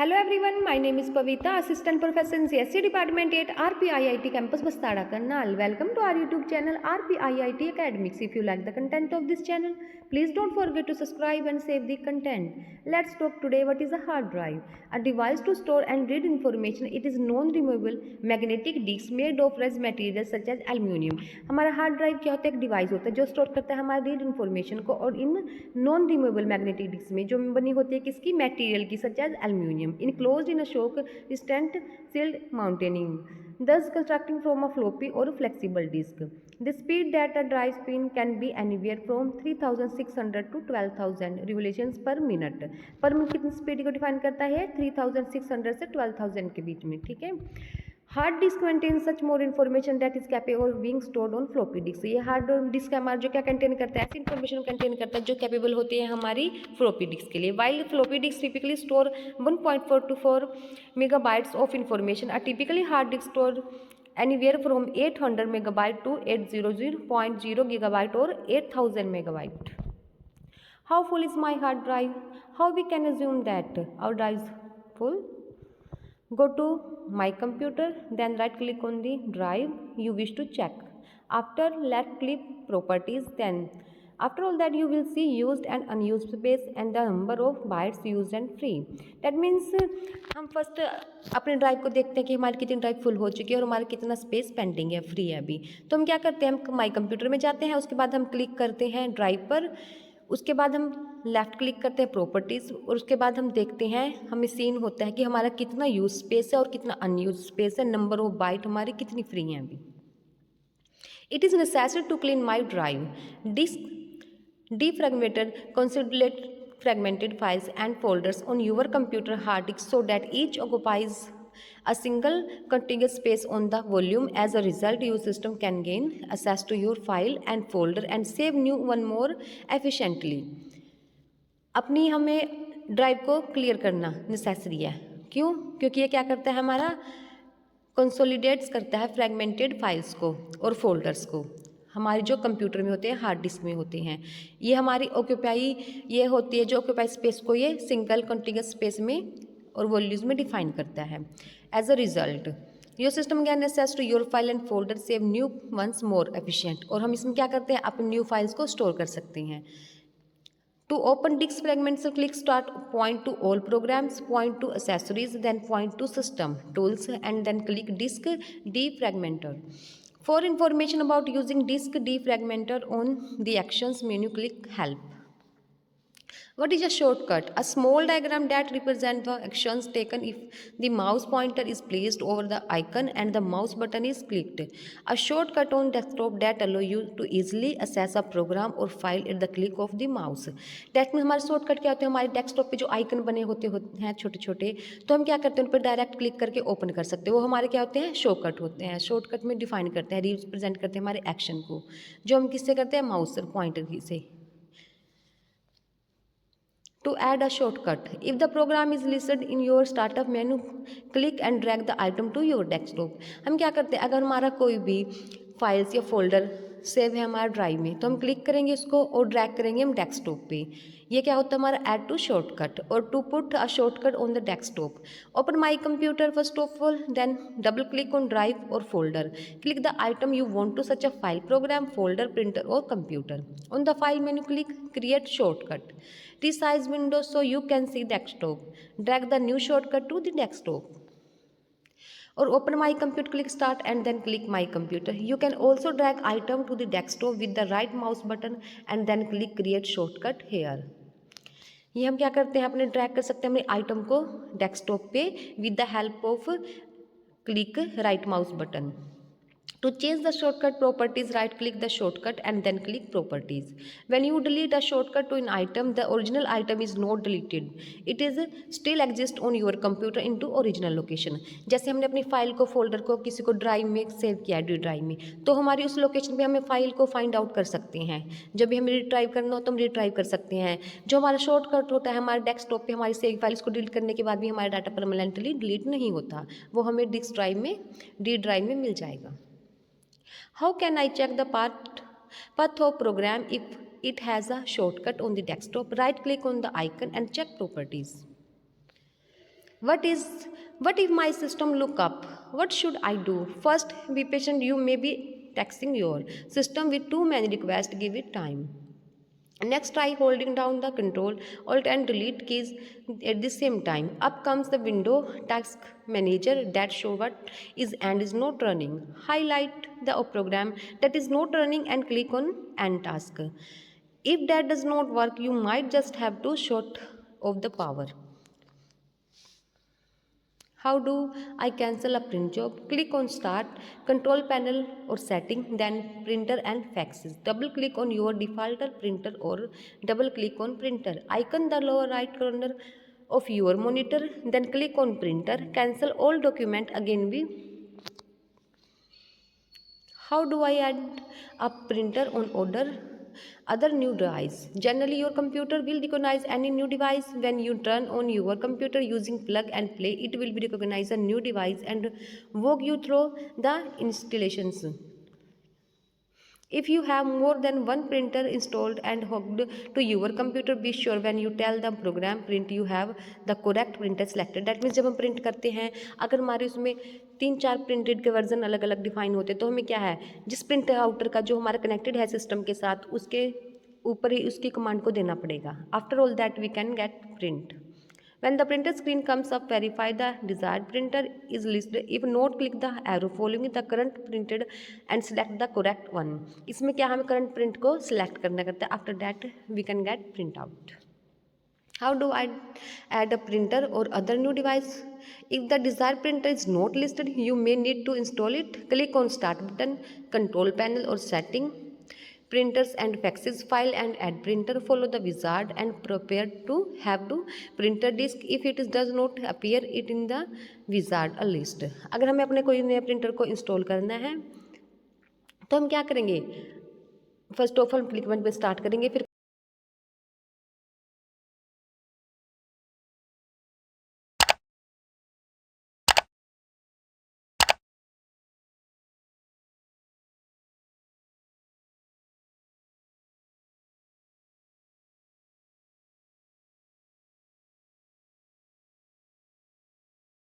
Hello everyone, my name is Pavita, Assistant Professor in CSC Department at RPIIT Campus Bastada Karnal. Welcome to our YouTube channel RPIIT Academics. If you like the content of this channel, please don't forget to subscribe and save the content. Let's talk today what is a hard drive. A device to store and read information. It is non-removable magnetic disc made of rare materials such as aluminium. हमारा hard drive क्या होता है? एक device होता है जो store करता है हमारी रीड इन्फॉर्मेशन को, और इन नॉन रिमूवेबल मैग्नेटिक डिस्क में जो बनी होती है किसकी? मटेरियल की, such as aluminium enclosed in a shock resistant sealed mounting, thus constructing from a floppy or flexible disk. The speed that a drive spin can be anywhere from 3600 to 12000 revolutions per minute. पर minute कितनी speed को define करता है? 3600 से 12000 के बीच में, ठीक है। Hard disk contain such more information that is capable of being stored on floppy disk. ये हार्ड डिस्क हमारा जो क्या कंटेन करता है? ऐसी इन्फॉर्मेशन कंटेन करता है जो कैपेबल होती है हमारी फ्लॉपी डिस्क के लिए। While floppy disk typically store 1.4 to 4 megabytes of information. A typically hard disk store anywhere from 800 megabyte to 800.0 gigabyte or 8000 megabyte. How full is my hard drive? How we can assume that our drive is full? Go to my computer, then right click on the drive you wish to check. After left click properties, then after all that you will see used and unused space and the number of bytes used and free. That means हम first अपने drive को देखते हैं कि हमारी कितनी drive full हो चुकी है और हमारा कितना स्पेस पेंडिंग है, फ्री है अभी। तो हम क्या करते हैं? हम माई कंप्यूटर में जाते हैं, उसके बाद हम क्लिक करते हैं ड्राइव पर, उसके बाद हम लेफ़्ट क्लिक करते हैं प्रॉपर्टीज़, और उसके बाद हम देखते हैं, हमें सीन होता है कि हमारा कितना यूज स्पेस है और कितना अनयूज स्पेस है, नंबर ऑफ बाइट हमारी कितनी फ्री हैं अभी। It is necessary to clean my drive disk defragmented consolidate fragmented files and folders on your computer hard disk so that each occupies a single contiguous space on the volume. As a result, your system can gain access to your file and folder and save new one more efficiently. अपनी हमें drive को clear करना necessary है। क्यों? क्योंकि ये क्या करता है? हमारा कंसोलिडेट्स करता है फ्रैगमेंटेड फाइल्स को और फोल्डर्स को, हमारे जो कंप्यूटर में होते हैं, हार्ड डिस्क में होते हैं। ये हमारी ऑक्यूपाई ये होती है जो ऑक्यूपाई स्पेस को ये सिंगल कॉन्टिगस स्पेस में और वॉल्यूज में डिफाइन करता है। As a result your system can access to your file and folder save new once more efficient. और हम इसमें क्या करते हैं? अपने न्यू फाइल्स को स्टोर कर सकते हैं। To open disk fragments, click start, point to all programs, point to accessories, then point to system tools, and then click disk defragmenter. For information about using disk defragmenter on the actions menu, click help. What is a shortcut? A small diagram that represents the actions taken if the mouse pointer is placed over the icon and the mouse button is clicked. A shortcut on desktop that allows you to easily access a program or file at the click of the mouse. That means हमारे shortcut क्या होते हैं? हमारे desktop पे जो icon बने होते हैं छोटे छोटे, तो हम क्या करते हैं? उन पर डायरेक्ट क्लिक करके ओपन कर सकते हैं। वो हमारे क्या होते हैं? शॉर्टकट होते हैं। शॉर्टकट में डिफाइन करते हैं, रिप्रेजेंट करते हैं हमारे एक्शन को, जो हम किससे करते हैं? माउस पॉइंटर से। To add a shortcut, if the program is listed in your startup menu, click and drag the item to your desktop. हम क्या करते हैं? अगर हमारा कोई भी फाइल्स या फोल्डर सेव है हमारा ड्राइव में, तो हम क्लिक करेंगे उसको और ड्रैग करेंगे हम डेस्कटॉप पे। ये क्या होता है? हमारा ऐड टू शॉर्टकट। और to put a shortcut on the desktop, open my computer first of all, then double click on drive or folder, click the item you want to such a file, program, folder, printer or computer. On the file menu click create shortcut, resize window so you can see desktop, drag the new shortcut to the desktop, or open my computer, click start and then click my computer. You can also drag item to the desktop with the right mouse button and then click create shortcut here. ये हम क्या करते हैं? अपने drag कर सकते हैं अपने आइटम को डेस्कटॉप पे with the help of click right mouse button. To change the shortcut properties, right click the shortcut and then click properties. When you delete a shortcut to an item, the original item is not deleted. It is still exists on your computer into original location. जैसे हमने अपनी file को, folder को किसी को drive में save किया है, डी ड्राइव में, तो हमारी उस लोकेशन पे हमें फाइल को फाइंड आउट कर सकते हैं। जब भी हमें रिट्राइव करना हो तो हम रिट्राइव कर सकते हैं। जो हमारा शॉर्टकट होता है हमारे डेस्कटॉप पे हमारी सेव फाइल, उसको डिलीट करने के बाद भी हमारा डाटा परमानेंटली डिलीट नहीं होता, वो हमें डिस्क ड्राइव में, डी ड्राइव में मिल जाएगा। How can I check the path of program if it has a shortcut on the desktop? Right click on the icon and check properties. What if my system look up? What should I do? First, be patient. You may be taxing your system with too many requests. Give it time. Next, try holding down the Control, Alt and Delete keys at the same time. Up comes the window Task Manager that shows what is and is not running. Highlight the program that is not running and click on End Task. If that does not work, you might just have to shut off the power. How do I cancel a print job? Click on Start, Control Panel or Setting, then Printer and Faxes. Double click on your default printer or double click on Printer icon the lower right corner of your monitor. Then click on Printer. Cancel all document again. How do I add a printer on order? Other new device. Generally, your computer will recognize any new device when you turn on your computer using plug and play. It will recognize a new device and walk you through the installations. If you have more than one printer installed and hooked to your computer, be sure when you tell the program print you have the correct printer selected. That means जब हम print करते हैं अगर हमारे उसमें 3-4 printed के version अलग अलग डिफाइन होते हैं तो हमें क्या है जिस प्रिंट आउटर का जो हमारा कनेक्टेड है सिस्टम के साथ उसके ऊपर ही उसकी कमांड को देना पड़ेगा. After all that we can get print. When the printer screen comes up, verify the desired printer is listed. If not, click the arrow following the current printed and select the correct one. इसमें क्या हमें current print को select करना करता है. After that, we can get print out. How do I add a printer or other new device? If the desired printer is not listed, you may need to install it. Click on Start button, Control Panel or Setting, Printers and Faxes, File and Add Printer. Follow the wizard and prepare to have to printer disk. If it does not appear it in the wizard a list. अगर हमें अपने कोई नया printer को install करना है तो हम क्या करेंगे? First of all click button पे स्टार्ट करेंगे, फिर